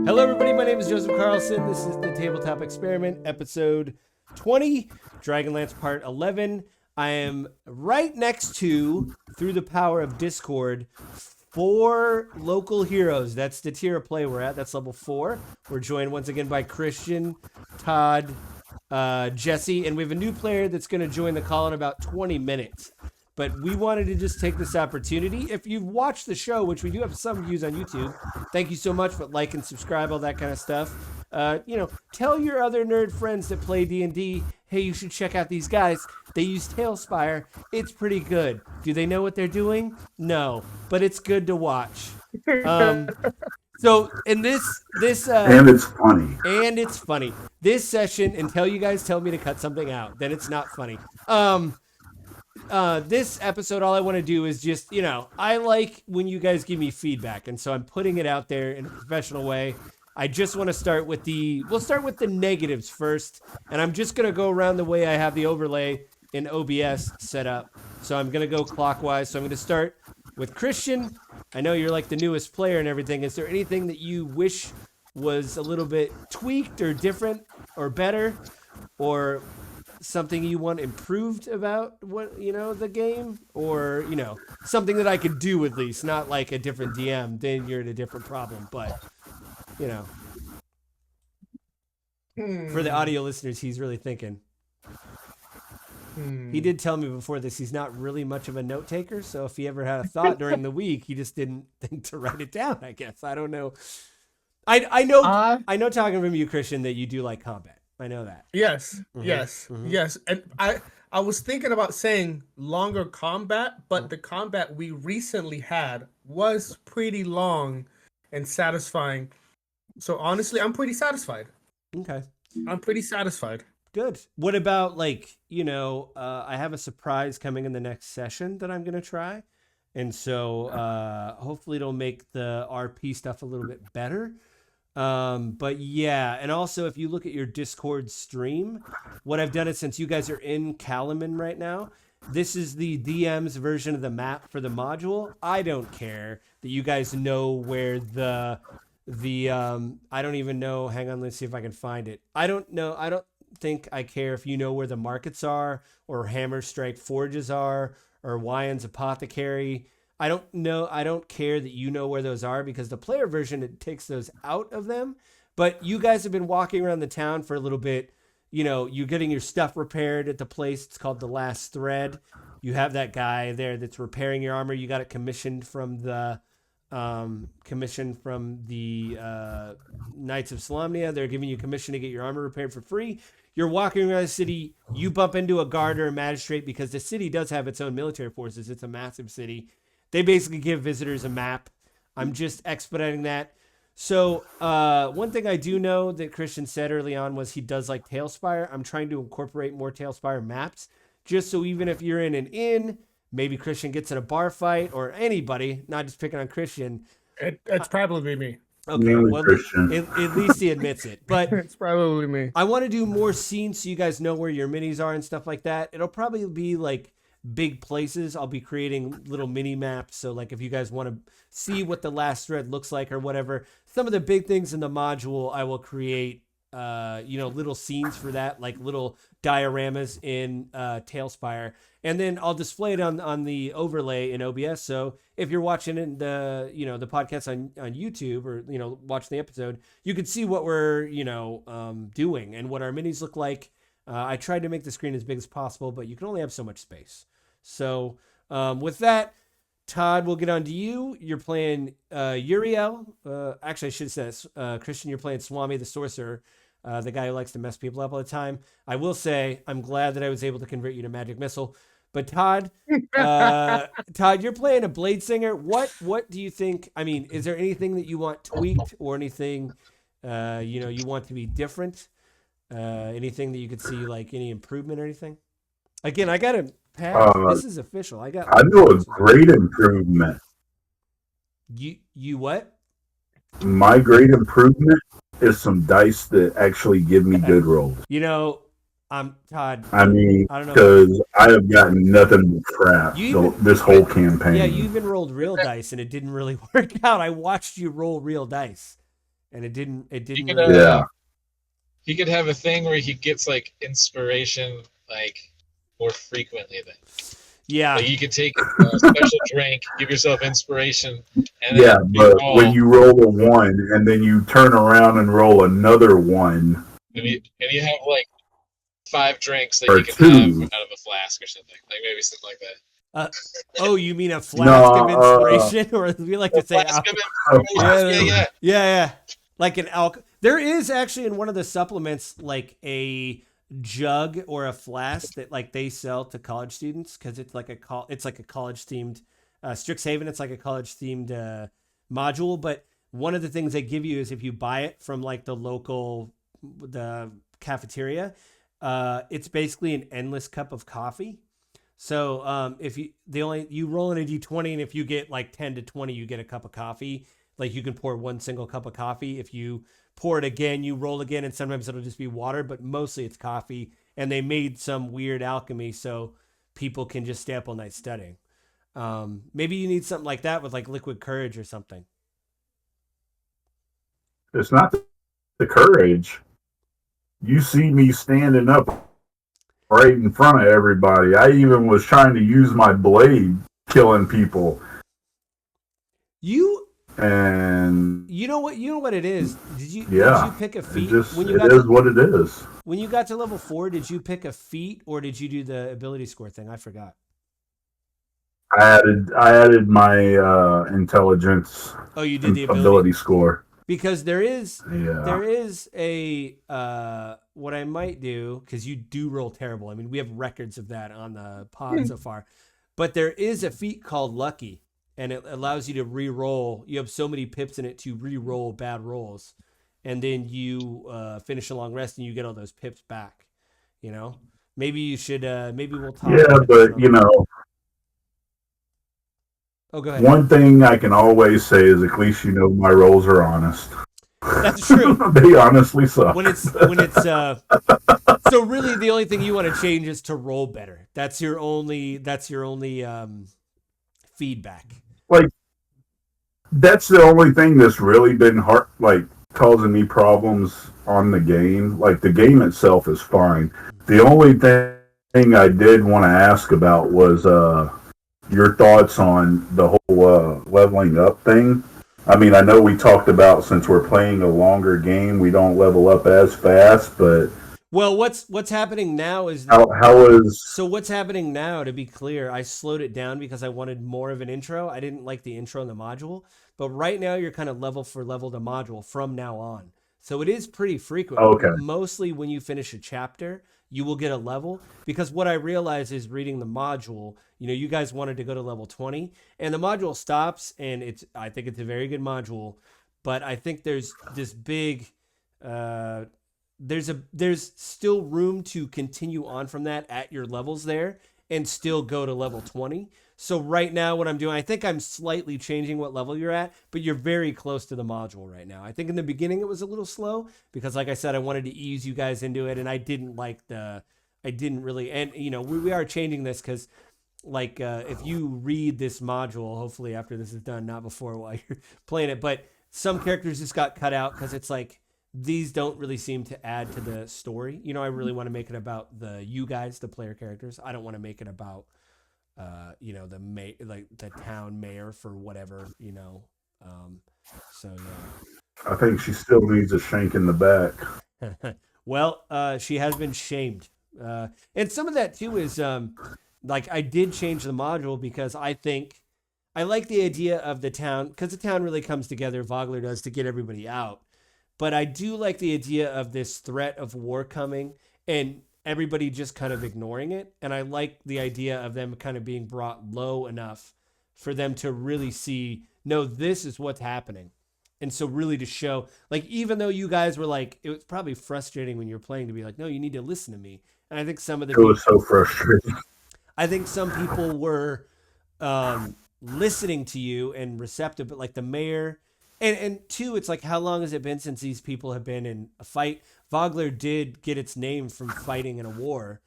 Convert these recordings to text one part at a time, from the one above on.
Hello, everybody. My name is Joseph Carlson. This is the Tabletop Experiment, episode 20, Dragonlance Part 11. I am right next to, through the power of Discord, 4 local heroes. That's the tier of play we're at. That's level 4. We're joined once again by Christian, Todd, Jesse, and we have a new player that's going to join the call in about 20 minutes. But we wanted to just take this opportunity. If you've watched the show, which we do have some views on YouTube, thank you so much. But like and subscribe, all that kind of stuff. Tell your other nerd friends that play D&D, hey, you should check out these guys. They use Tailspire. It's pretty good. Do they know what they're doing? No, but it's good to watch. So in this and it's funny. And it's funny. This session, until you guys tell me to cut something out, then it's not funny. This episode, all I want to do is just, I like when you guys give me feedback, and so I'm putting it out there in a professional way. I just want to start with we'll start with the negatives first, and I'm just going to go around the way I have the overlay in OBS set up. So I'm going to go clockwise. So I'm going to start with Christian. I know you're like the newest player and everything. Is there anything that you wish was a little bit tweaked or different or better, or something you want improved about the game, or something that I could do, at least not like a different DM, then you're in a different problem, but for the audio listeners, he's really thinking. He did tell me before this he's not really much of a note taker, so if he ever had a thought during the week, he just didn't think to write it down, I guess. I don't know. I know talking from you, Christian, that you do like combat. I know that. Yes, yes. And I was thinking about saying longer combat, but the combat we recently had was pretty long and satisfying. So honestly, I'm pretty satisfied. Okay. I'm pretty satisfied. Good. What about I have a surprise coming in the next session that I'm going to try. And so hopefully it'll make the RP stuff a little bit better. But yeah, and also if you look at your Discord stream, what I've done is, since you guys are in Kalaman right now, this is the DM's version of the map for the module. I don't care that you guys know where the I don't even know. Hang on, let's see if I can find it. I don't think I care if you know where the markets are, or Hammer Strike Forges are, or Wyand's Apothecary. I don't care that you know where those are, because the player version, it takes those out of them. But you guys have been walking around the town for a little bit. You're getting your stuff repaired at the place. It's called The Last Thread. You have that guy there that's repairing your armor. You got it commissioned from the Knights of Solamnia. They're giving you commission to get your armor repaired for free. You're walking around the city. You bump into a guard or a magistrate, because the city does have its own military forces. It's a massive city. They basically give visitors a map. I'm just expediting that. So one thing I do know that Christian said early on was he does like Tailspire. I'm trying to incorporate more Tailspire maps, just so even if you're in an inn, maybe Christian gets in a bar fight, or anybody, not just picking on Christian. It's probably me. Okay, well, at least he admits it. But it's probably me. I want to do more scenes so you guys know where your minis are and stuff like that. It'll probably be like big places. I'll be creating little mini maps. So like if you guys want to see what the Last Thread looks like or whatever, some of the big things in the module, I will create, little scenes for that, like little dioramas in Tailspire. And then I'll display it on the overlay in OBS. So if you're watching the podcast on YouTube, or, watching the episode, you can see what we're, doing and what our minis look like. I tried to make the screen as big as possible, but you can only have so much space. So with that, Todd, we'll get on to you. You're playing Uriel. Actually, I should have said, Christian, you're playing Swami the Sorcerer, the guy who likes to mess people up all the time. I will say I'm glad that I was able to convert you to Magic Missile. But Todd, you're playing a Blade Singer. What do you think? I mean, is there anything that you want tweaked, or anything you want to be different? Anything that you could see, like any improvement or anything? Again, I got a pass. This is official. I know a great improvement. You what? My great improvement is some dice that actually give me good rolls. Todd. I mean, because I have gotten nothing but crap this whole campaign. Yeah, you even rolled real dice, and it didn't really work out. I watched you roll real dice. and it didn't He could, really. Yeah. he could have a thing where he gets like inspiration like more frequently then. Yeah. Like you could take a special drink, give yourself inspiration, and Yeah, then but re-roll. when you roll a 1 and then you turn around and roll another 1 And you have like 5 drinks that or you can have 2. out of a flask or something. Like maybe something like that. Oh, you mean a flask of inspiration, or we like to A say flask of Yeah, inspiration. Yeah. yeah. Like an There is actually in one of the supplements like a jug or a flask that like they sell to college students because it's like a college themed Strixhaven. It's like a college themed module. But one of the things they give you is if you buy it from like the cafeteria, it's basically an endless cup of coffee. So if you roll in a d20, and if you get like 10 to 20, you get a cup of coffee. Like you can pour one single cup of coffee. If you pour it again, you roll again, and sometimes it'll just be water, but mostly it's coffee. And they made some weird alchemy so people can just stay up all night studying. Maybe you need something like that with like liquid courage or something. It's not the courage. You see me standing up right in front of everybody. I even was trying to use my blade killing people. And you know what it is? Did you pick a feat what it is. When you got to level 4, did you pick a feat or did you do the ability score thing? I forgot. I added my intelligence. Oh, you did the ability score. Because there is a what I might do, because you do roll terrible. I mean, we have records of that on the pod so far. But there is a feat called Lucky, and it allows you to re-roll. You have so many pips in it to re-roll bad rolls, and then you finish a long rest and you get all those pips back. You know, maybe you should. Maybe we'll talk. Yeah, but you know. Oh, go ahead. One thing I can always say is at least you know my rolls are honest. That's true. They honestly suck. When it's so really the only thing you want to change is to roll better. That's your only feedback. Like that's the only thing that's really been hard, like causing me problems on the game. Like the game itself is fine. The only thing I did want to ask about was your thoughts on the whole leveling up thing. I mean, I know we talked about since we're playing a longer game, we don't level up as fast, but well, what's happening now is so what's happening now, to be clear, I slowed it down because I wanted more of an intro. I didn't like the intro in the module, but right now you're kind of level for level the module from now on. So it is pretty frequent. Okay. Mostly when you finish a chapter, you will get a level, because what I realized is reading the module, you guys wanted to go to level 20 and the module stops, and I think it's a very good module, but I think there's this big, there's still room to continue on from that at your levels there and still go to level 20. So right now what I'm doing, I think I'm slightly changing what level you're at, but you're very close to the module right now. I think in the beginning it was a little slow because like I said, I wanted to ease you guys into it, and I didn't really, and we are changing this because like if you read this module, hopefully after this is done, not before while you're playing it, but some characters just got cut out because it's like, these don't really seem to add to the story. I really want to make it about you guys, the player characters. I don't want to make it about the town mayor for whatever, so yeah. I think she still needs a shank in the back. Well, she has been shamed. And some of that too is like I did change the module because I think I like the idea of the town, because the town really comes together, Vogler does, to get everybody out. But I do like the idea of this threat of war coming and everybody just kind of ignoring it. And I like the idea of them kind of being brought low enough for them to really see, no, this is what's happening. And so really to show, like, even though you guys were like, it was probably frustrating when you were playing to be like, no, you need to listen to me. And I think some of the It was so frustrating. I think some people were listening to you and receptive, but like the mayor, and two, it's like, how long has it been since these people have been in a fight? Vogler did get its name from fighting in a war,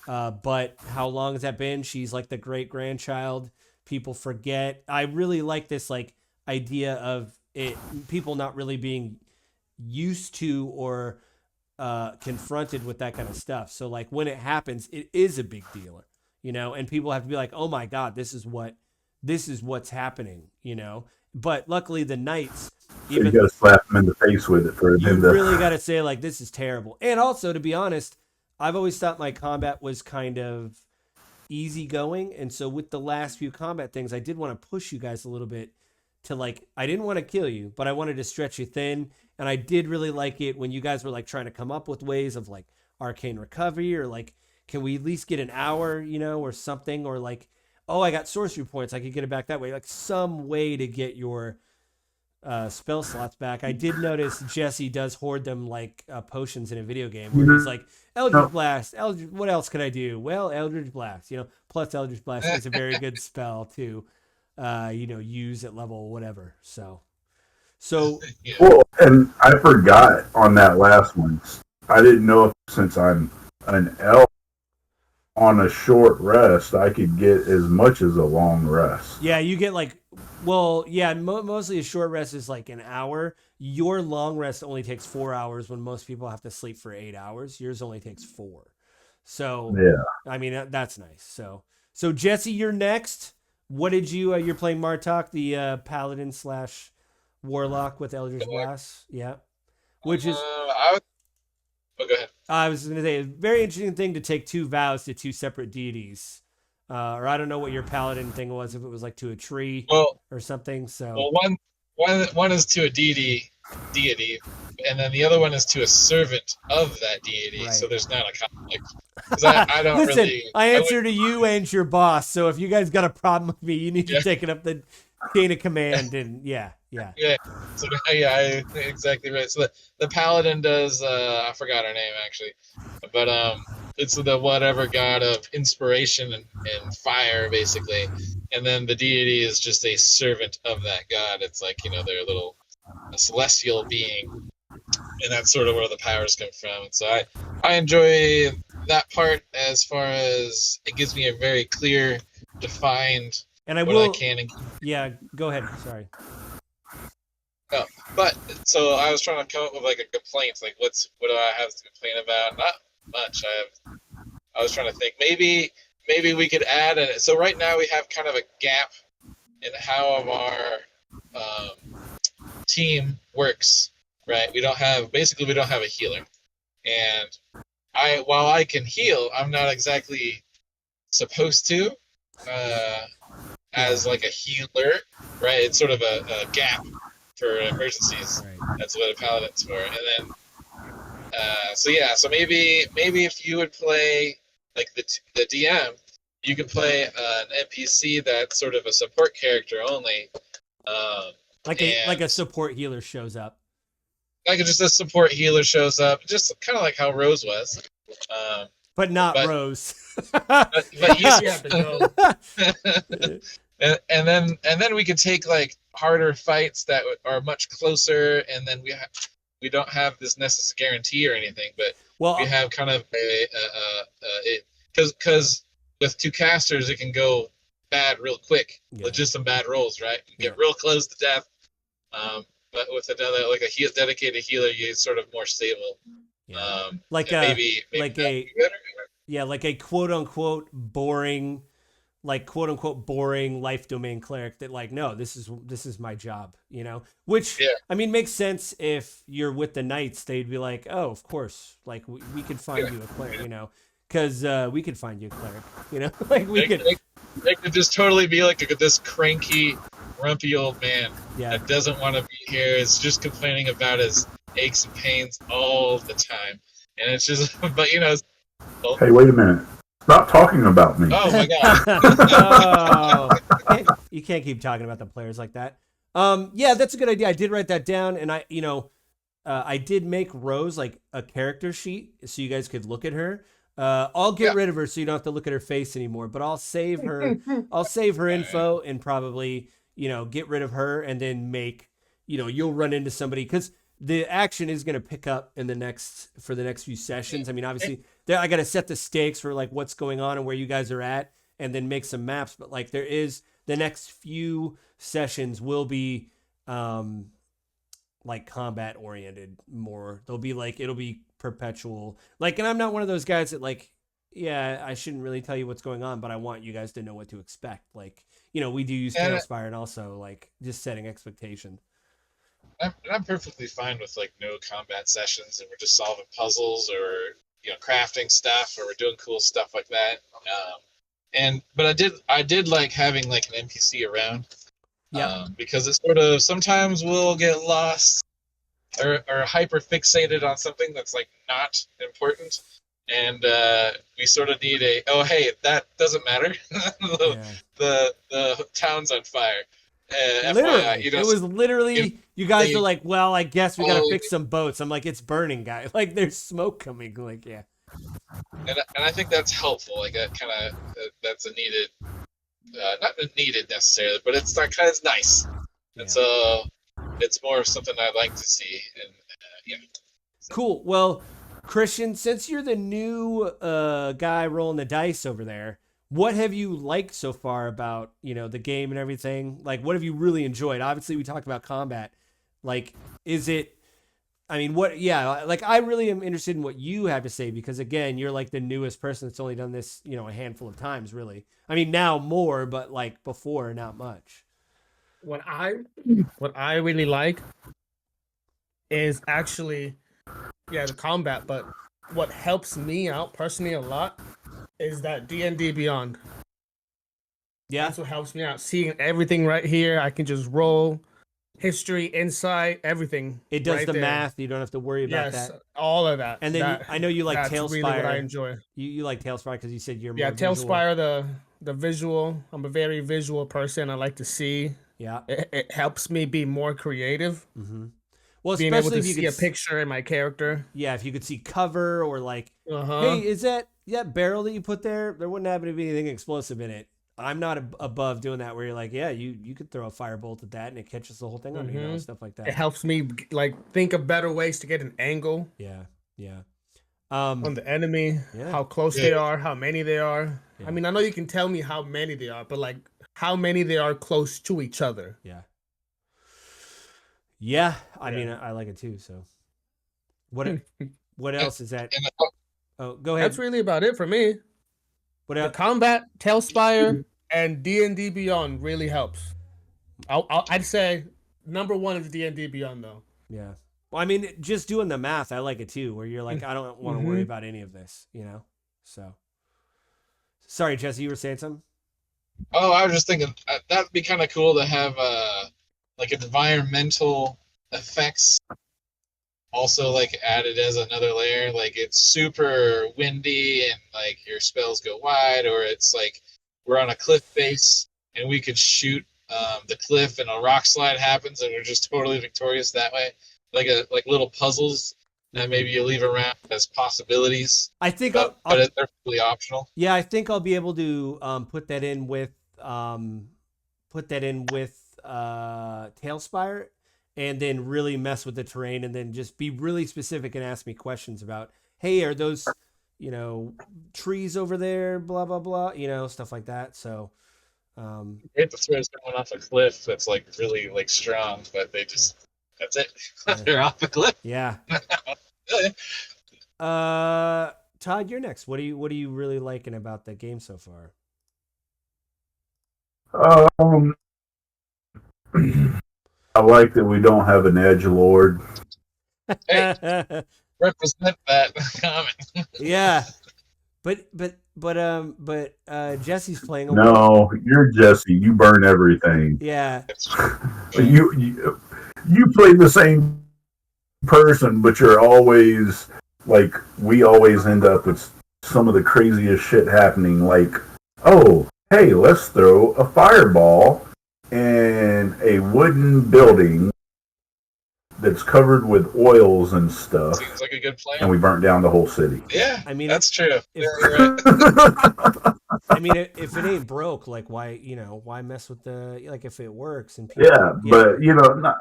but how long has that been? She's like the great grandchild. People forget. I really like this like idea of it, people not really being used to or confronted with that kind of stuff. So like when it happens, it is a big deal, you know, and people have to be like, oh my God, this is what's happening, you know. But luckily the knights, So you even got to slap them in the face with it for you them to. really got to say like, this is terrible. And also, to be honest, I've always thought my combat was kind of easygoing. And so with the last few combat things, I did want to push you guys a little bit to like, I didn't want to kill you, but I wanted to stretch you thin. And I did really like it when you guys were like trying to come up with ways of like arcane recovery, or like, can we at least get an hour, you know, or something, or like, oh, I got sorcery points, I could get it back that way. Like some way to get your spell slots back. I did notice Jesse does hoard them like potions in a video game where he's like, Eldritch Blast, what else could I do? Well, Eldritch Blast, you know, plus Eldritch Blast is a very good spell to, you know, use at level whatever. So, Well, and I forgot on that last one. I didn't know if since I'm an elf on a short rest, I could get as much as a long rest. yeah, you get like, well, yeah, mostly a short rest is like an hour. Your long rest only takes 4 hours when most people have to sleep for 8 hours. Yours only takes 4. So, Yeah. I mean, that's nice. So Jesse, you're next. What did you, you're playing Martok, the paladin slash warlock with Eldritch Blast. Yeah. Which is, oh, go ahead. I was going to say, a very interesting thing to take 2 vows to 2 separate deities. Or I don't know what your paladin thing was, if it was like to a tree or something. So one is to a deity, and then the other one is to a servant of that deity. Right. So there's not a conflict. 'Cause I don't Listen, really. I answer to you and your boss. So if you guys got a problem with me, you need to take it up the chain of command. And yeah. So exactly right. So the paladin does. I forgot her name actually, but it's the whatever god of inspiration and fire basically, and then the deity is just a servant of that god. It's like, you know, they're a celestial being, and that's sort of where the powers come from. And so I enjoy that part as far as it gives me a very clear, defined. And I what will. I can and Yeah, go ahead. Sorry. Oh, but so I was trying to come up with like a complaint, like what do I have to complain about? Not much. I was trying to think maybe we could add it. So right now we have kind of a gap in how our team works. Right, we don't have a healer, and while I can heal, I'm not exactly supposed to as like a healer. Right, it's sort of a gap for emergencies. Right. That's what a paladin's for. And then, so maybe if you would play like the DM, you could play an NPC that's sort of a support character only. Like a support healer shows up. Like just a support healer shows up, just kind of like how Rose was. But not Rose. but Yeah, but no. and then we could take like harder fights that are much closer, and then we don't have this necessary guarantee or anything, but we have kind of because with 2 casters it can go bad real quick with just some bad rolls, right? You get real close to death, but with another like a dedicated healer, you're sort of more stable. Yeah. Like a quote unquote boring life domain cleric that like, no, this is my job, you know, which I mean makes sense. If you're with the knights, they'd be like, oh, of course, like we could find you a cleric, you know, because we could find you a cleric, you know, like they could just totally be like this cranky, grumpy old man that doesn't want to be here. Is just complaining about his aches and pains all the time, and it's just, but you know. Hey, wait a minute. Stop talking about me. Oh my god. You can't keep talking about the players like that. Yeah, that's a good idea. I did write that down, and I did make Rose like a character sheet so you guys could look at her. I'll get rid of her so you don't have to look at her face anymore, but I'll save her. I'll save her info and probably, you know, get rid of her, and then make, you know, you'll run into somebody, because the action is going to pick up for the next few sessions. I mean, obviously I got to set the stakes for like what's going on and where you guys are at, and then make some maps. But like the next few sessions will be, like combat oriented more. They'll be like it'll be perpetual. Like, and I'm not one of those guys that like, yeah, I shouldn't really tell you what's going on, but I want you guys to know what to expect. Like, we do use And Tailspire, and also like just setting expectation. I'm perfectly fine with like no combat sessions, and we're just solving puzzles or crafting stuff, or we're doing cool stuff like that. But I did like having like an NPC around. Yeah. Because it's sort of sometimes we'll get lost or hyper fixated on something that's like not important, and we sort of need hey, that doesn't matter. the town's on fire. Literally, FYI, it was literally you guys are like, well, I guess we gotta Oh, fix some boats. I'm like, it's burning, guy. Like, there's smoke coming. Like, yeah. and I think that's helpful. Like that kind of that's a needed, not needed necessarily, but it's that kind of nice. Yeah. And so it's more of something I'd like to see. And Cool. Well, Christian, since you're the new guy rolling the dice over there, what have you liked so far about the game and everything? Like, what have you really enjoyed? Obviously, we talked about combat. Like, is it? I mean, what? Yeah, like I really am interested in what you have to say because again, you're like the newest person that's only done this, a handful of times, really. I mean, now more, but like before, not much. What I really like is actually, the combat. But what helps me out personally a lot is that D&D Beyond. Yeah, That's what helps me out. Seeing everything right here, I can just roll history, insight, everything. it does right the there. math. You don't have to worry about that. All of that. And then I know you like that's Tailspire. really what I enjoy. You like Tailspire because you said you're more Tailspire, the visual. I'm a very visual person. I like to see. Yeah, it helps me be more creative. Mm-hmm. Well, Being able especially to if you see a could picture in my character. Yeah, if you could see cover or like, Uh-huh. hey, is that barrel that you put there? There wouldn't happen to be anything explosive in it. I'm not above doing that where you're like, yeah, you could throw a firebolt at that and it catches the whole thing on stuff like that. It helps me like think of better ways to get an angle. Yeah. On the enemy, how close they are, how many they are. Yeah. I mean, I know you can tell me how many they are, but like how many they are close to each other. Yeah. I mean, I like it too. So, what else is that? Oh, go ahead. That's really about it for me. What The else? combat, Tailspire, and D&D Beyond really helps. I'd say number one is D&D Beyond though. Yeah. Well, I mean, just doing the math, I like it too. Where you're like, I don't want to worry about any of this, So, sorry, Jesse, you were saying something. Oh, I was just thinking that'd be kind of cool to have like environmental effects also like added as another layer. Like it's super windy and like your spells go wide, or it's like we're on a cliff face and we could shoot the cliff and a rock slide happens and we're just totally victorious that way. Like little puzzles that maybe you leave around as possibilities. I think, but they're really optional. Yeah, I think I'll be able to put that in with Tailspire, and then really mess with the terrain, and then just be really specific and ask me questions about, hey, are those trees over there? Blah blah blah, stuff like that. So. You hate to throw someone off a cliff that's like really like strong, but they just that's it. They're off the cliff. Yeah. Todd, you're next. What are you really liking about the game so far? I like that we don't have an edgelord. Hey, represent that comment. Yeah. But Jesse's playing. No, you're Jesse. You burn everything. Yeah. You play the same person, but you're always like, we always end up with some of the craziest shit happening. Like, oh, hey, let's throw a fireball in a wooden building that's covered with oils and stuff. Seems like a good plan. And we burnt down the whole city. Yeah, I mean, that's true. I mean, if it ain't broke, like why mess with if it works and people, but not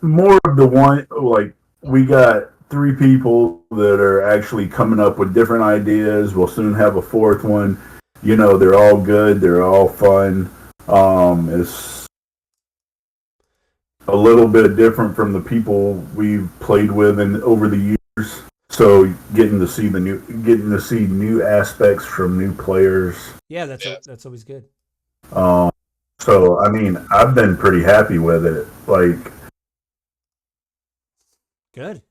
more of the one, like we got 3 people that are actually coming up with different ideas. We'll soon have a 4th one. They're all good. They're all fun. a little bit different from the people we've played with and over the years. So getting to see new aspects from new players. Yeah, that's always good. So I mean, I've been pretty happy with it. Like, Good.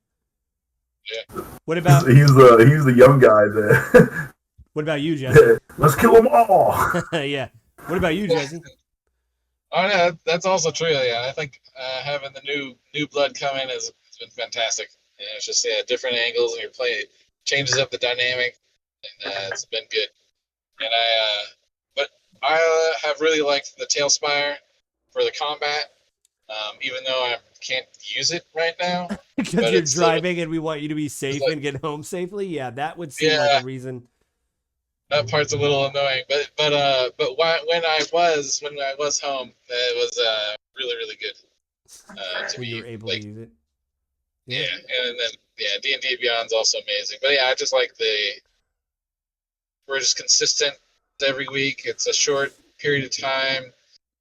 Yeah. What about he's the young guy that what about you, Jesse? let's kill them all. Yeah. What about you, Jesse? Oh no, that's also true. Yeah, I think having the new blood come in has been fantastic. It's just different angles and your play changes up the dynamic, and it's been good. And but I have really liked the Tailspire for the combat, even though I can't use it right now. Because But you're it's still, driving and we want you to be safe like, and get home safely. Yeah, that would seem like a reason. that part's a little annoying. But when I was home, it was really good to When be you're able like to use it. yeah, and then D&D Beyond's also amazing. But yeah, I just like we're just consistent every week. It's a short period of time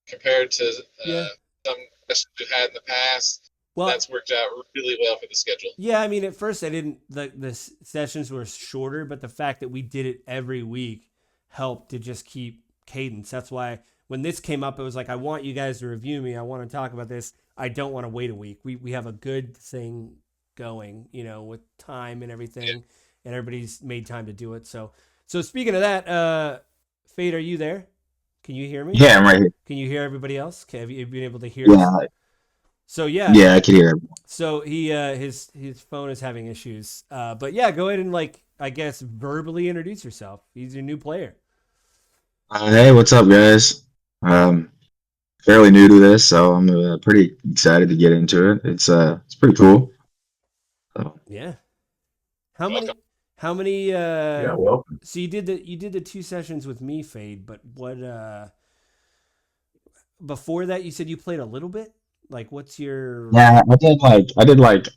compared to Yeah. some sessions we've had in the past. Well, That's worked out really well for the schedule. yeah, I mean, at first I didn't the sessions were shorter, but the fact that we did it every week helped to just keep cadence. That's why when this came up, it was like, I want you guys to review me. I want to talk about this. I don't want to wait a week. We have a good thing going, with time and everything, and everybody's made time to do it. So speaking of that, Fade, are you there? Can you hear me? Yeah, I'm right here. Can you hear everybody else? Have you been able to hear Yeah, us? So yeah, I can hear him. so he his phone is having issues. But yeah, go ahead and I guess verbally introduce yourself. He's your new player. Hey, what's up, guys? Fairly new to this, so I'm pretty excited to get into it. It's pretty cool. So, Yeah. How many? Welcome. How many? Yeah, welcome. So you did the 2 sessions with me, Fade. But what? Before that, you said you played a little bit. Like, what's your? yeah, I did like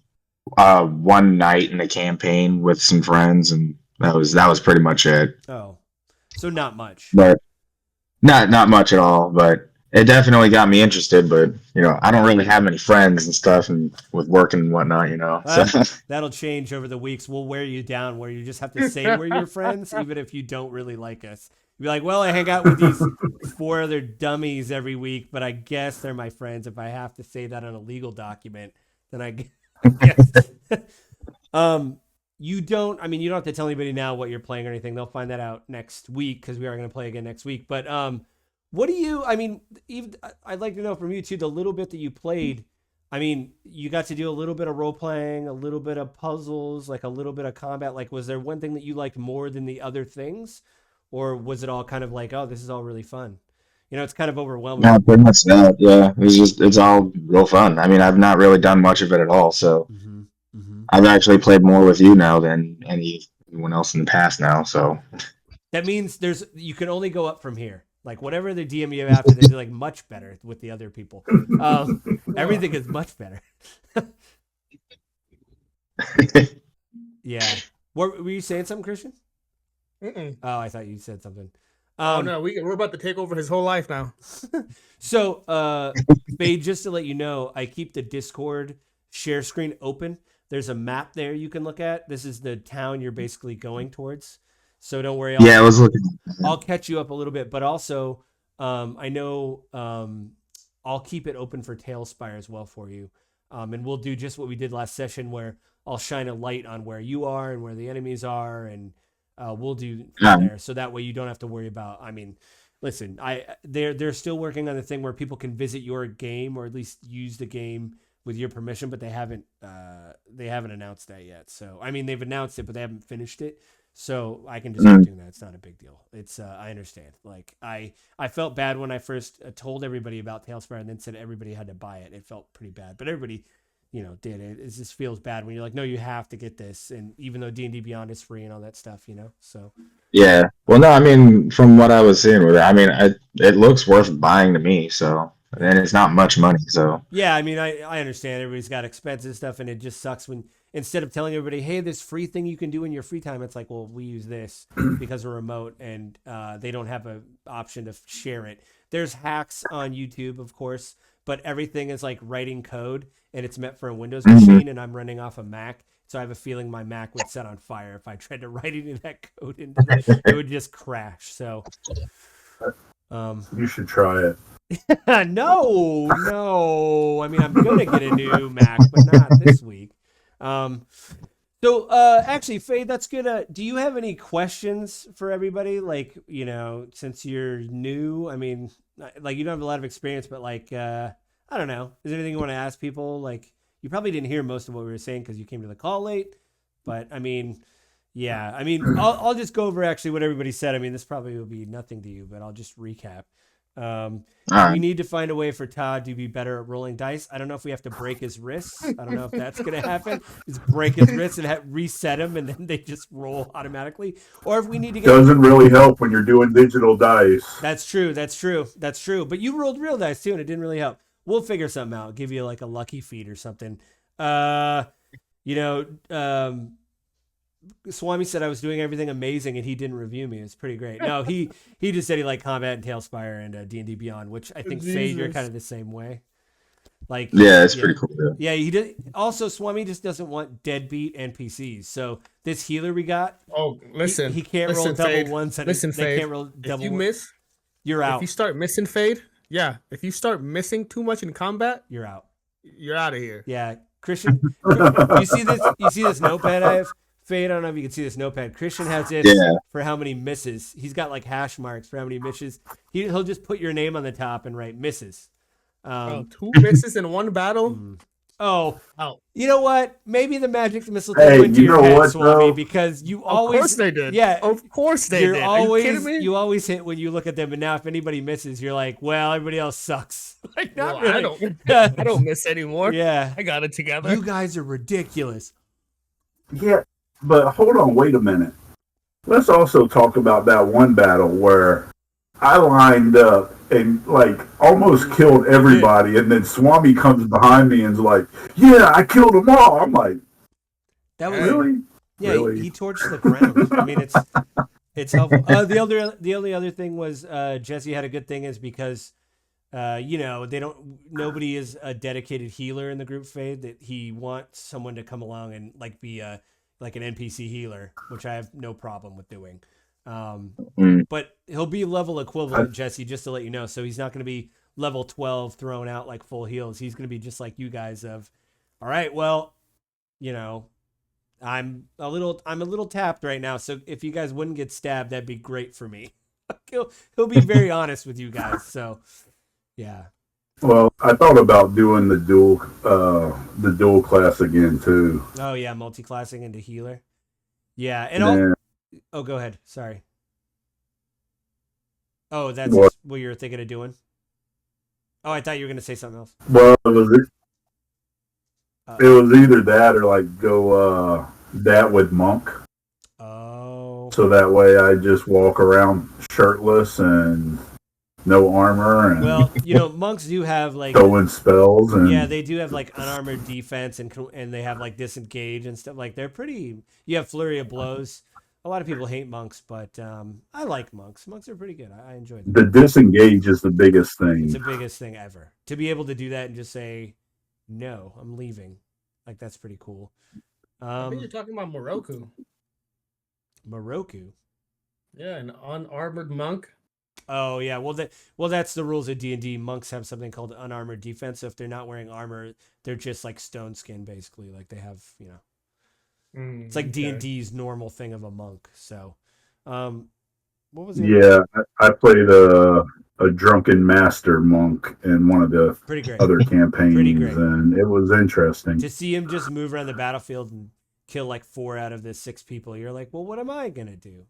one night in the campaign with some friends, and that was pretty much it. Oh, so not much. But not much at all. But it definitely got me interested. But I don't really have many friends and stuff, and with work and whatnot. So That'll change over the weeks. We'll wear you down where you just have to say we're your friends, even if you don't really like us. You'll be like, well, I hang out with these 4 other dummies every week, but I guess they're my friends. If I have to say that on a legal document, then I guess. You don't have to tell anybody now what you're playing or anything. They'll find that out next week because we are going to play again next week. But what do you, even I'd like to know from you too, the little bit that you played. You got to do a little bit of role playing, a little bit of puzzles, like a little bit of combat. Like, was there one thing that you liked more than the other things? Or was it all kind of like, oh, this is all really fun? It's kind of overwhelming. yeah, pretty much that. Yeah, it's all real fun. I've not really done much of it at all, so. Mm-hmm. Mm-hmm. I've actually played more with you now than anyone else in the past now, so. That means you can only go up from here. Like whatever the DM you have after, they do like much better with the other people. Everything is much better. Yeah. Were you saying something, Christian? Mm-mm. Oh, I thought you said something. Oh no, we're about to take over his whole life now. So, Fade, just to let you know, I keep the Discord share screen open. There's a map there you can look at. This is the town you're basically going towards. So don't worry. Yeah, I was looking. I'll catch you up a little bit, but also I know I'll keep it open for Tailspire as well for you. And we'll do just what we did last session where I'll shine a light on where you are and where the enemies are, and we'll do there. So that way you don't have to worry about, listen, they're still working on the thing where people can visit your game or at least use the game with your permission, but they haven't announced that yet. So they've announced it, but they haven't finished it. So I can just keep doing that. It's not a big deal. It's I understand. Like I felt bad when I first told everybody about Tailspire and then said everybody had to buy it. It felt pretty bad, but everybody did it. It just feels bad when you're like, no, you have to get this, and even though D&D Beyond is free and all that stuff, so. Yeah. Well, no, from what I was seeing with it, it looks worth buying to me. So, and it's not much money. So. Yeah, I understand everybody's got expensive stuff, and it just sucks when instead of telling everybody, hey, this free thing you can do in your free time, it's like, well, we use this because we're remote, and they don't have an option to share it. There's hacks on YouTube, of course, but everything is like writing code and it's meant for a Windows Mhm. machine, and I'm running off a Mac. So I have a feeling my Mac would set on fire if I tried to write any of that code into the, it would just crash. So, You should try it. no. I mean, I'm gonna get a new Mac, but not this week. Um, actually, Faye, that's good. Do you have any questions for everybody? Like, since you're new, I mean, like you don't have a lot of experience, but like, I don't know. Is there anything you want to ask people? Like, you probably didn't hear most of what we were saying because you came to the call late. But I mean, yeah, I mean, I'll just go over actually what everybody said. I mean, this probably will be nothing to you, but I'll just recap. All We right. need to find a way for Todd to be better at rolling dice. I don't know if we have to break his wrists. I don't know if that's going to happen. Just break his wrists and reset him, and then they just roll automatically. Or if we need to get. Doesn't really help when you're doing digital dice. That's true. But you rolled real dice too, and it didn't really help. We'll figure something out. Give you like a lucky feat or something. You know, Swami said I was doing everything amazing, and he didn't review me. It's pretty great. No, he just said he liked Combat and Tailspire and D&D Beyond, which I think Faye, you're kind of the same way. Like, Yeah, it's pretty cool. yeah, he did. Also, Swami just doesn't want deadbeat NPCs. So this healer we got, Oh, listen. he can't roll double Fade. ones. And Listen, they Fade. can't roll double. If you miss, you're if out. you start missing Fade, if you start missing too much in combat, You're out. you're out of here. Yeah, Christian, you see this? You see this notepad I have? Fade, I don't know if you can see this notepad. Christian has this for how many misses. He's got like hash marks for how many misses. He'll just put your name on the top and write misses. 2 misses in one battle. Oh, Oh, you know what? Maybe the magic missile Hey, went to you your know head, what, Swami, though? because you of always. course they did. Yeah, Of course they you're did. always, Are you kidding me? You always hit when you look at them, and now if anybody misses, you're like, well, everybody else sucks. Like, not Well, really. I don't miss anymore. Yeah, I got it together. you guys are ridiculous. Yeah, but hold on, wait a minute. Let's also talk about that one battle where I lined up and like almost killed everybody, and then Swami comes behind me and's like, "Yeah, I killed them all." I'm like, That was "Really? Yeah, Really?" he torched the ground. I mean, it's helpful. The only other thing was Jesse had a good thing is because nobody is a dedicated healer in the group Fade, that he wants someone to come along and like be like an NPC healer, which I have no problem with doing. But he'll be level equivalent, Jesse, just to let you know. So he's not going to be level 12 thrown out like full heals. He's going to be just like you guys of, all right, well, I'm a little tapped right now. So if you guys wouldn't get stabbed, that'd be great for me. He'll be very honest with you guys. So yeah. Well, I thought about doing the dual class again too. Oh yeah, multi-classing into healer. Yeah, and oh, go ahead. Sorry. Oh, that's what you were thinking of doing. Oh, I thought you were gonna say something else. Well, it was either that or like go that with monk. Oh. So that way I just walk around shirtless and no armor, and well, monks do have like throwing spells, and yeah, they do have like unarmored defense, and they have like disengage and stuff. Like they're pretty. You have flurry of blows. A lot of people hate monks, but I like monks. Monks are pretty good. I enjoy them. the disengage is the biggest thing. It's the biggest thing ever to be able to do that and just say, "No, I'm leaving." Like that's pretty cool. I think you're talking about Moroku. Moroku. Yeah, an unarmored monk. Oh yeah, well that's the rules of D&D. Monks have something called unarmored defense. So if they're not wearing armor, they're just like stone skin basically. Like they have, it's like D&D's normal thing of a monk. So, what was it? Yeah, I played a drunken master monk in one of the Pretty great. other campaigns, Pretty great. and it was interesting. To see him just move around the battlefield and kill like 4 out of the 6 people, you're like, well, what am I gonna do?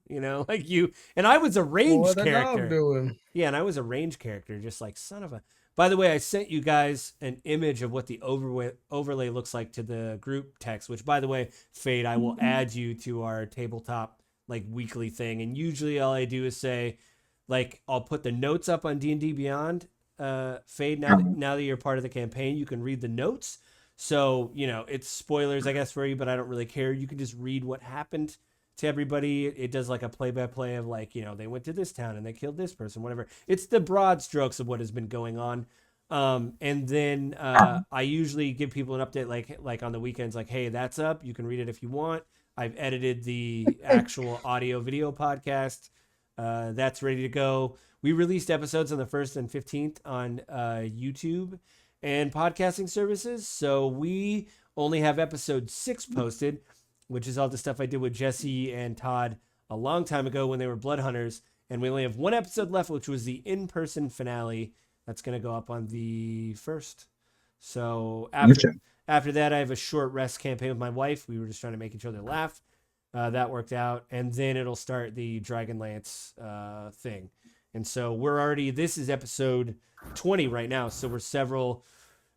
Like you. And I was a ranged character. Yeah, and I was a ranged character, just like son of a. By the way, I sent you guys an image of what the overlay looks like to the group text. Which, by the way, Fade, I will add you to our tabletop like weekly thing. And usually, all I do is say, like, I'll put the notes up on D&D Beyond. Fade, now that you're part of the campaign, you can read the notes. So, it's spoilers, I guess, for you, but I don't really care. You can just read what happened to everybody. It does like a play-by-play of like, they went to this town and they killed this person, whatever. It's the broad strokes of what has been going on. And then I usually give people an update like on the weekends, like, hey, that's up. You can read it if you want. I've edited the actual audio video podcast. That's ready to go. We released episodes on the 1st and 15th on YouTube and podcasting services. So we only have episode 6 posted, which is all the stuff I did with Jesse and Todd a long time ago when they were Blood Hunters. And we only have 1 episode left, which was the in-person finale. That's going to go up on the 1st. So after that, I have a short rest campaign with my wife. We were just trying to make each other laugh. That worked out. And then it'll start the Dragonlance thing. And so this is episode 20 right now. So we're several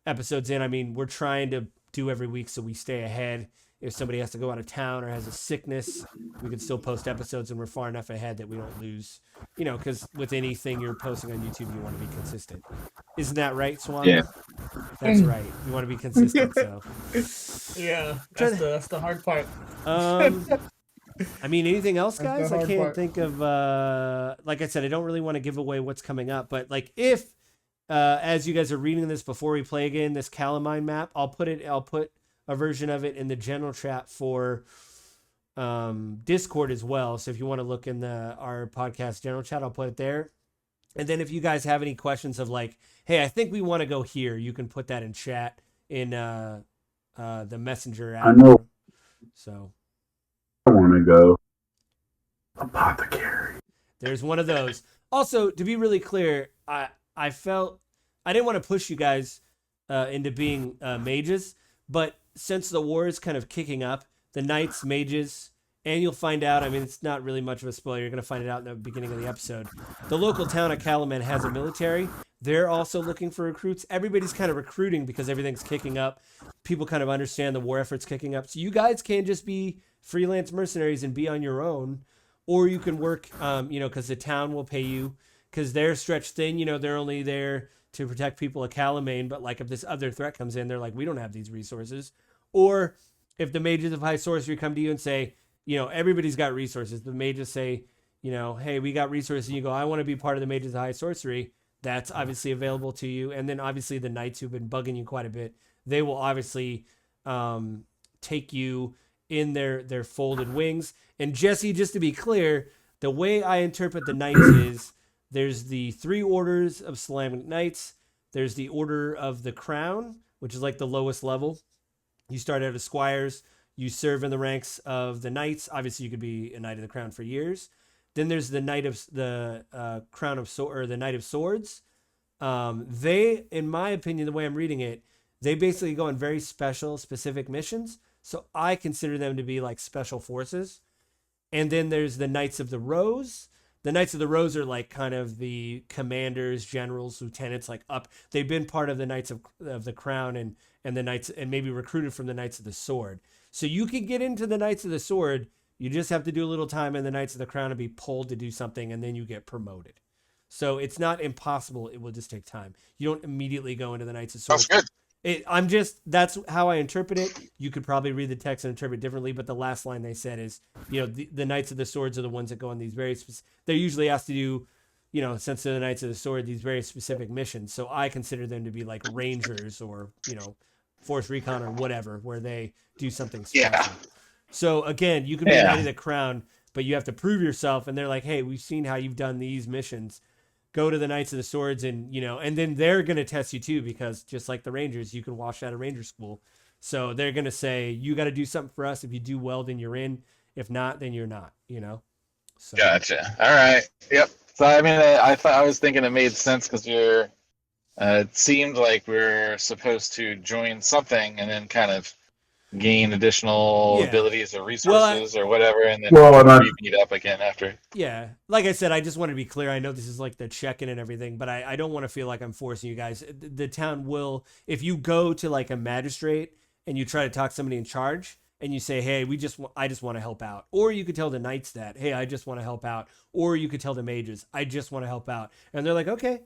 episodes in. I mean, we're trying to do every week so we stay ahead. If somebody has to go out of town or has a sickness, we can still post episodes, and we're far enough ahead that we don't lose, because with anything you're posting on YouTube, you want to be consistent. Isn't that right, Swan? Yeah. That's right. You want to be consistent, so. Yeah, that's the hard part. I mean, anything else, guys? I can't part. think of, like I said, I don't really want to give away what's coming up, but like if, as you guys are reading this before we play again, this Calamine map, I'll put a version of it in the general chat for Discord as well. So if you want to look in our podcast general chat, I'll put it there. And then if you guys have any questions of like, hey, I think we want to go here, you can put that in chat in the Messenger app. I know. So I want to go. Apothecary. There's one of those. Also, to be really clear, I felt I didn't want to push you guys into being mages, but since the war is kind of kicking up, the knights, mages, and you'll find out, I mean, it's not really much of a spoiler. You're going to find it out in the beginning of the episode. The local town of Calamine has a military. They're also looking for recruits. Everybody's kind of recruiting because everything's kicking up. People kind of understand the war effort's kicking up. So you guys can just be freelance mercenaries and be on your own, or you can work, because the town will pay you because they're stretched thin. They're only there to protect people of Calamine, but like if this other threat comes in, they're like, we don't have these resources. Or if the mages of high sorcery come to you and say, everybody's got resources. The mages say, hey, we got resources. And you go, I want to be part of the mages of high sorcery. That's obviously available to you. And then obviously the knights who've been bugging you quite a bit, they will obviously take you in their folded wings. And Jesse, just to be clear, the way I interpret the knights is there's the 3 orders of Salamanic Knights. There's the Order of the Crown, which is like the lowest level. You start out as squires. You serve in the ranks of the knights. Obviously, you could be a knight of the crown for years. Then there's the knight of the crown of or the knight of swords. They, in my opinion, the way I'm reading it, they basically go on very specific missions. So I consider them to be like special forces. And then there's the Knights of the Rose. The Knights of the Rose are like kind of the commanders, generals, lieutenants, like up. They've been part of the Knights of the Crown and the Knights, and maybe recruited from the Knights of the Sword. So you can get into the Knights of the Sword. You just have to do a little time in the Knights of the Crown and be pulled to do something, and then you get promoted. So it's not impossible. It will just take time. You don't immediately go into the Knights of Swords. That's good. That's how I interpret it. You could probably read the text and interpret it differently, but the last line they said is, the Knights of the Swords are the ones that go on these they're usually asked to do, since they're the Knights of the Sword, these very specific missions. So I consider them to be like Rangers or, Force Recon or whatever, where they do something special. Yeah. So again, you can be a Knight of the Crown, but you have to prove yourself. And they're like, hey, we've seen how you've done these missions. Go to the Knights of the Swords and, and then they're going to test you too, because just like the Rangers, you can wash out of Ranger school. So they're going to say, you got to do something for us. If you do well, then you're in. If not, then you're not, So. Gotcha. All right. Yep. So, I mean, I was thinking it made sense because it seemed like we're supposed to join something and then kind of gain additional abilities or resources or whatever, and then we meet up again after. Yeah, like I said, I just want to be clear. I know this is like the check-in and everything, but I don't want to feel like I'm forcing you guys. The town will, if you go to like a magistrate and you try to talk to somebody in charge and you say, hey, I just want to help out. Or you could tell the knights that, hey, I just want to help out. Or you could tell the mages, I just want to help out. And they're like, okay,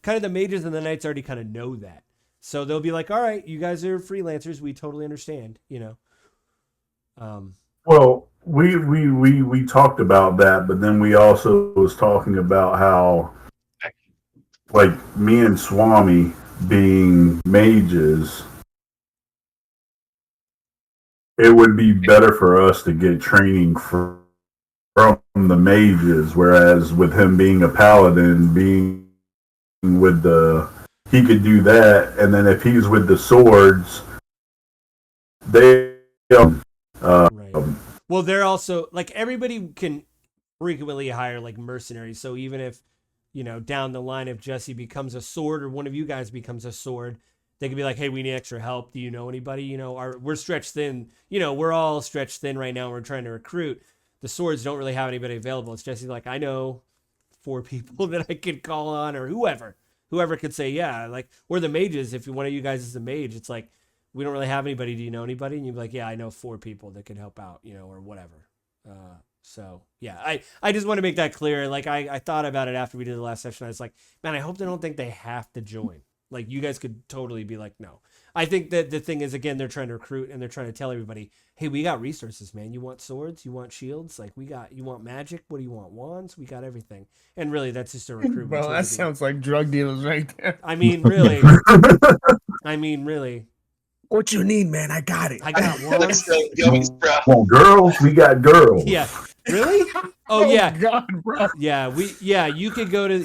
kind of the mages and the knights already kind of know that. So they'll be like, all right, you guys are freelancers. We totally understand, Well, we talked about that, but then we also was talking about how, like, me and Swami, being mages, it would be better for us to get training from the mages, whereas with him being a paladin, being with the, he could do that, and then if he's with the swords, they Right. Well, they're also like everybody can frequently hire like mercenaries. So even if, you know, down the line, if Jesse becomes a sword or one of you guys becomes a sword, they could be like, hey, we need extra help. Do you know anybody? You know, we're stretched thin. You know, we're all stretched thin right now. We're trying to recruit. The swords don't really have anybody available. It's Jesse's like, I know 4 people that I could call on, or whoever could say, yeah, like, or the mages. If one of you guys is a mage, it's like, we don't really have anybody. Do you know anybody? And you'd be like, yeah, I know 4 people that could help out, you know, or whatever. So yeah, I just want to make that clear. Like I thought about it after we did the last session. I was like, man, I hope they don't think they have to join. Like you guys could totally be like, no. I think that the thing is, again, they're trying to recruit and they're trying to tell everybody, hey, we got resources, man. You want swords? You want shields? Like you want magic? What do you want? Wands? We got everything. And really, that's just a recruitment. Bro, that sounds like drug dealers right there. I mean, really. What you need, man? I got it. I got wands. Well, girls, we got girls. Yeah. Really? Oh yeah. God, bro. Yeah, you could go to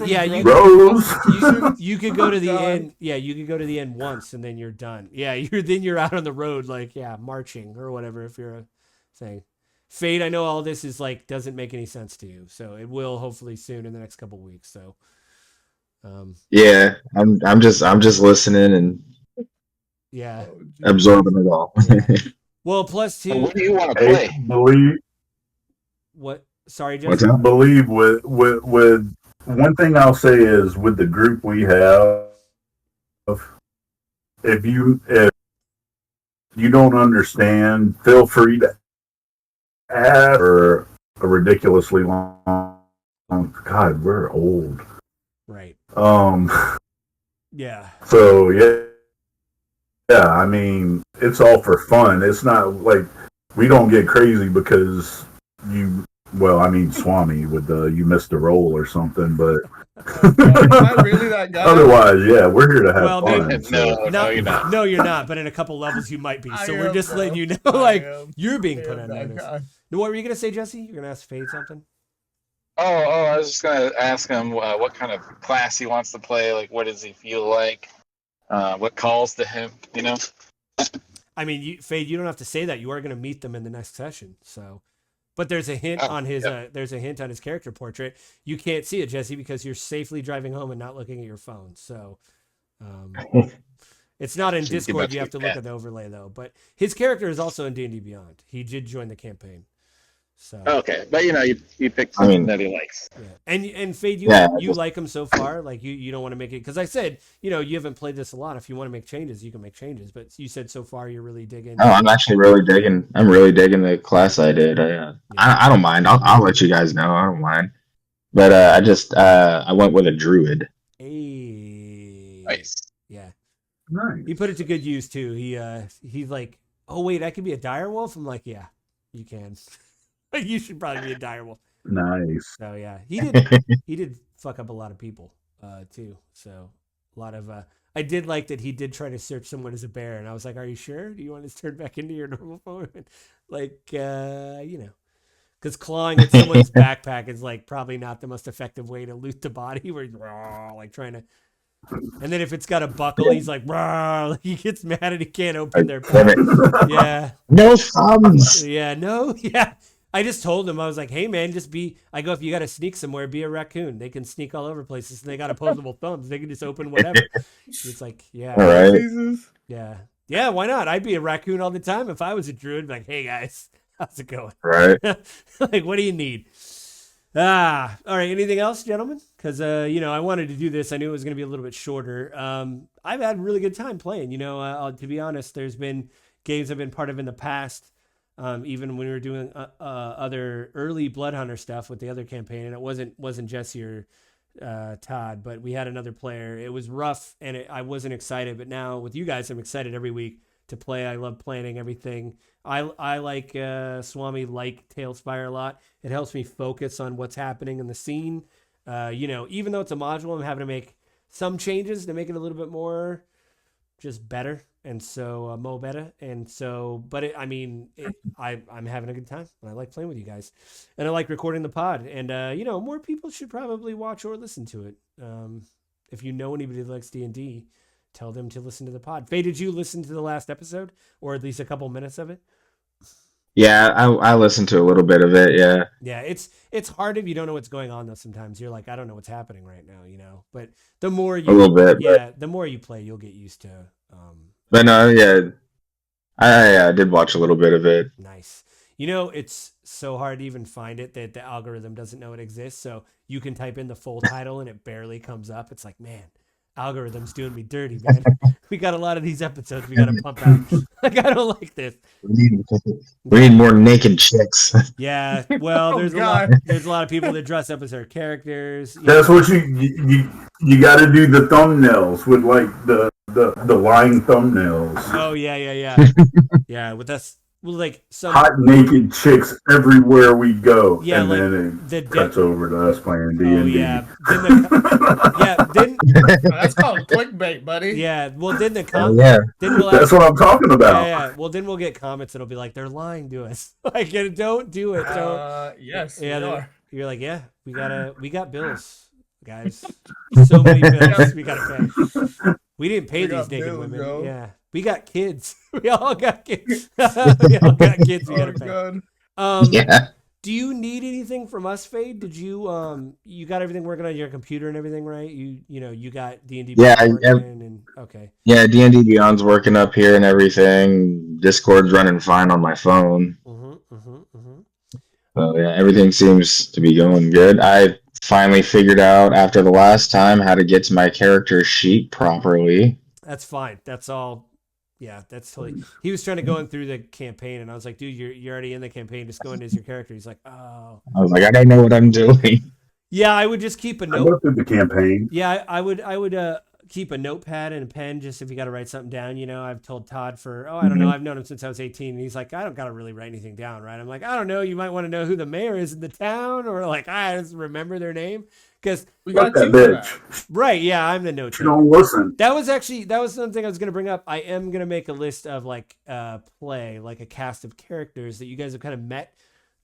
you could go to the end. Yeah, you could go to the end once and then you're done. Yeah, you're out on the road like marching or whatever if you're a thing. Fade, I know all this is like doesn't make any sense to you. So it will hopefully soon in the next couple weeks. So yeah, I'm just listening and absorbing it all. Yeah. Well, plus 2. What do you want to play? Believe what? Sorry, What's Justin. up? believe with one thing I'll say is with the group we have, if you don't understand, feel free to ask for a ridiculously long. God, we're old. Right. Yeah. So yeah. I mean, it's all for fun. It's not like we don't get crazy because you. Well, I mean, Swami, with you missed a roll or something, but Am I really that guy? otherwise, yeah, we're here to have Well, fun. maybe- So. No, you're not. No, you're not. But in a couple levels, you might be. I So we're am, just bro. letting you know, I like am. you're being put I on am that notice. guy. What were you gonna say, Jesse? You're gonna ask Fade something? Oh, I was just gonna ask him what kind of class he wants to play. Like, what does he feel like? What calls to him? You know. I mean, Fade, you don't have to say that. You are gonna meet them in the next session. So, but there's a hint on his there's a hint on his character portrait. You can't see it, Jesse, because you're safely driving home and not looking at your phone. So, it's not in Discord. You have to look at the overlay though. But his character is also in D&D Beyond. He did join the campaign. So Okay, but you know, you picked something that he likes. yeah. And Fade, you like him so far? Like you don't want to make it because I said, you know, you haven't played this a lot. If you want to make changes, you can make changes. But you said so far you're really digging. Oh, I'm actually really digging. I'm really digging the class I did. I don't mind. I'll let you guys know. I don't mind. But I went with a druid. Hey. Nice. Yeah. Nice. He put it to good use too. He's like, oh wait, I can be a direwolf. I'm like, yeah, you can. You should probably be a direwolf. Nice. So yeah, he did fuck up a lot of people too. So a lot of I did like that he did try to search someone as a bear, and I was like, are you sure? Do you want to turn back into your normal form? Like you know, because clawing at someone's backpack is like probably not the most effective way to loot the body. Where he's like trying to. And then if it's got a buckle, he's like, like he gets mad and he can't open their pack. Yeah. No thumbs. Yeah, no, yeah. I just told him, I was like, hey man, if you got to sneak somewhere, be a raccoon. They can sneak all over places and they got opposable thumbs. They can just open whatever. It's like, yeah. All right. Jesus. Yeah. Yeah, why not? I'd be a raccoon all the time if I was a druid. Like, hey guys, how's it going? Right. Like, what do you need? All right. Anything else, gentlemen? Because, you know, I wanted to do this. I knew it was going to be a little bit shorter. I've had a really good time playing. You know, to be honest, there's been games I've been part of in the past. Even when we were doing other early Blood Hunter stuff with the other campaign, and it wasn't Jesse or Todd, but we had another player. It was rough, and I wasn't excited. But now with you guys, I'm excited every week to play. I love planning everything. I like Swami, like Tailspire a lot. It helps me focus on what's happening in the scene. You know, even though it's a module, I'm having to make some changes to make it a little bit more just better. And so mo better. And so, but I'm having a good time and I like playing with you guys and I like recording the pod and, more people should probably watch or listen to it. If you know anybody that likes D&D, tell them to listen to the pod. Faye, did you listen to the last episode or at least a couple minutes of it? Yeah, I listened to a little bit of it. Yeah. Yeah, it's hard if you don't know what's going on though. Sometimes you're like, I don't know what's happening right now, but the more A little bit. the more you play, you'll get used to. But no, yeah, I did watch a little bit of it. Nice. It's so hard to even find it that the algorithm doesn't know it exists. So you can type in the full title and it barely comes up. It's like, man, algorithm's doing me dirty, man. We got a lot of these episodes we got to pump out. Like, I don't like this. We need more naked chicks. Yeah, well, there's God. a lot of people that dress up as their characters. That's what you got to do the thumbnails with like the line thumbnails. Oh yeah. Yeah, with us, well, like some Hot naked chicks everywhere we go. Yeah, and like then the it cuts over to us playing D&D. Oh yeah, then That's called clickbait, buddy. yeah. Well, then the Yeah. then we'll That's what I'm talking about. yeah. Well, then we'll get comments that'll be like, they're lying to us. Like, don't do it. Don't. Yes, Yeah, we are. you're like, yeah, we got bills, guys. So many bills we gotta pay. We didn't pay We these got naked bills, women. bro. Yeah, we got kids. We all got kids. We all got kids. We Oh gotta pay. God. Yeah. Do you need anything from us, Fade? Did you you got everything working on your computer and everything, right? You got D&D Yeah, working and okay. Yeah, D&D Beyond's working up here and everything. Discord's running fine on my phone. So yeah, everything seems to be going good. I finally figured out after the last time how to get to my character sheet properly. That's fine. That's all. Yeah, that's totally. He was trying to go in through the campaign, and I was like, "Dude, you're already in the campaign. Just go in as your character." He's like, "Oh." I was like, I don't know what I'm doing. Yeah, I would just keep a I note. looked at the campaign. Yeah, I would keep a notepad and a pen just if you got to write something down. I've told Todd I don't know. I've known him since I was 18, and he's like, I don't got to really write anything down, right? I'm like, I don't know. You might want to know who the mayor is in the town, or like I just remember their name because We Fuck got that you for that. bitch. right. Yeah, I'm the note She taker. don't listen. That was something I was gonna bring up. I am gonna make a list of like a cast of characters that you guys have kind of met,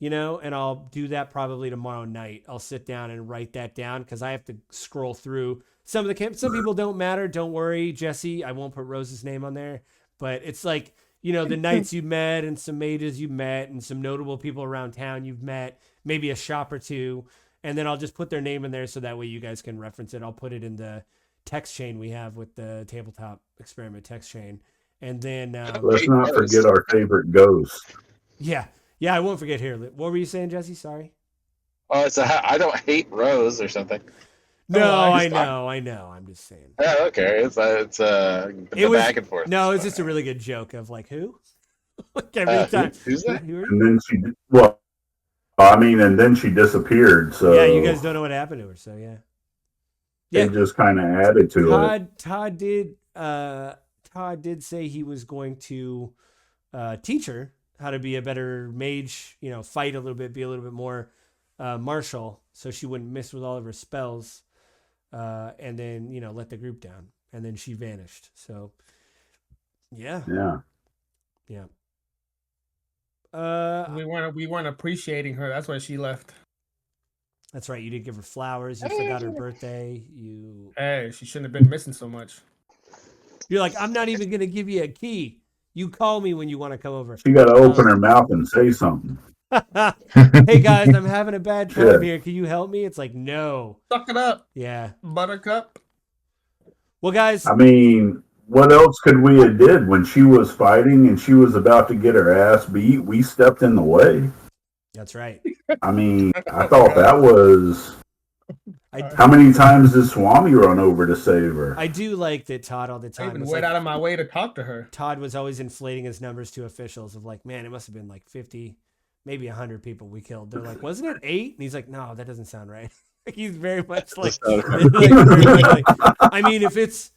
and I'll do that probably tomorrow night. I'll sit down and write that down because I have to scroll through some of the camp. Some people don't matter. Don't worry, Jesse. I won't put Rose's name on there, but it's like the knights you met and some mages you met and some notable people around town you've met, maybe a shop or two, and then I'll just put their name in there so that way you guys can reference it. I'll put it in the text chain we have with the tabletop experiment text chain, and then Let's not forget our favorite ghost. yeah, I won't forget here. What were you saying, Jesse? Sorry. Oh, I don't hate Rose or something. No, Oh, I know. I'm just saying. Yeah, okay. It's the It was back and forth. No, it's just a really good joke of like who, like every time. Who's that? Who are you? And then she disappeared. So Yeah, you guys don't know what happened to her, so yeah. It just kind of added to it. Todd did say he was going to teach her how to be a better mage, fight a little bit, be a little bit more martial, so she wouldn't miss with all of her spells, and then let the group down, and then she vanished. So yeah. We weren't appreciating her. That's why she left. That's right. You didn't give her flowers. You forgot her birthday. Hey, she shouldn't have been missing so much. You're like, I'm not even gonna give you a key. You call me when you want to come over. She got to open her mouth and say something. Hey guys, I'm having a bad time Yeah. here. Can you help me? It's like, no. Suck it up, Yeah. Buttercup. Well, guys, I mean, what else could we have did when she was fighting and she was about to get her ass beat? We stepped in the way. that's right. I mean, I thought that was. I, How many times did Swami run over to save her? I do like that Todd all the I time. even was went like- out of my way to talk to her. Todd was always inflating his numbers to officials of like, man, it must have been like 50, maybe 100 people we killed. They're like, wasn't it 8? And he's like, no, that doesn't sound right. He's very much like, I mean, if it's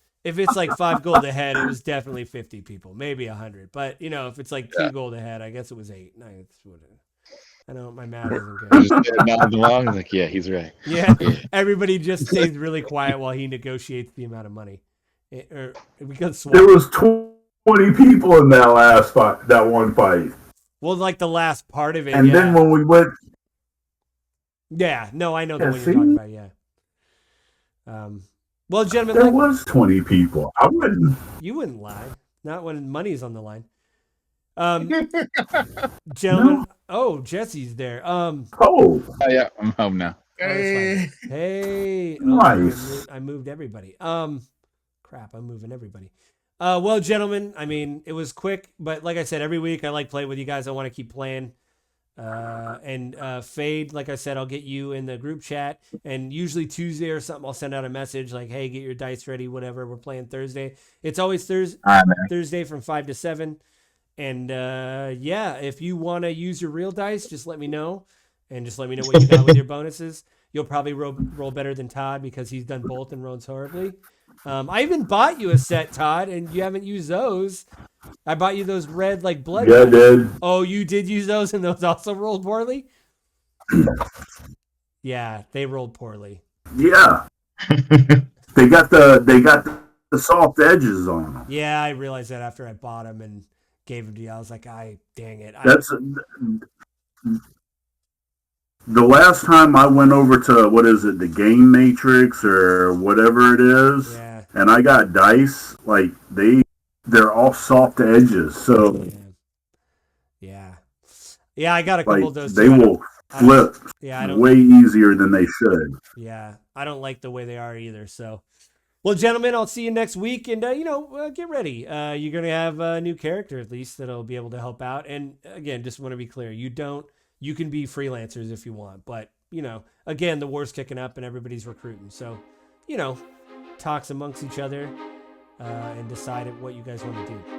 like 5 gold ahead, it was definitely 50 people, maybe 100. But if it's like 2 gold ahead, I guess it was 8. No, I know my math isn't I good. just nodded along. Like, yeah, he's right. Yeah, Yeah. everybody just stays really quiet while he negotiates the amount of money. Or we could swap. There was 20 people in that last fight, that one fight. Well, like the last part of it. And yeah. then when we went, Yeah, no, I know the Yeah, one you're talking see? about. Yeah. Well, gentlemen, there like, was 20 people. I wouldn't. you wouldn't lie. Not when money's on the line. Gentlemen. Oh, Jesse's there. Oh, Oh, yeah, I'm home now. Hey. Hey. Nice. I moved everybody. Crap, I'm moving everybody. Well, gentlemen, I mean, it was quick, but like I said, every week I like playing with you guys. I want to keep playing. And Fade, like I said, I'll get you in the group chat, and usually Tuesday or something, I'll send out a message like, hey, get your dice ready, whatever. We're playing Thursday. It's always Thursday from 5 to 7. And yeah, if you want to use your real dice, just let me know, and just let me know what you got with your bonuses. You'll probably roll better than Todd because he's done both and rolls horribly. I even bought you a set, Todd, and you haven't used those. I bought you those red like blood. yeah, I did. Oh, you did use those, and those also rolled poorly? Yeah, they rolled poorly. Yeah. they got the soft edges on them. Yeah, I realized that after I bought them and gave them to you. I was like, dang it. That's the last time I went over to, what is it, the Game Matrix or whatever it is, Yeah. and I got dice, like, they're all soft edges, so Yeah. Yeah, I got a couple like of those. they too. will flip way easier than they should. Yeah, I don't like the way they are either. So, well, gentlemen, I'll see you next week, and get ready. You're gonna have a new character at least that'll be able to help out. And again, just want to be clear, you can be freelancers if you want, but again, the war's kicking up and everybody's recruiting. So, talks amongst each other and decide what you guys want to do.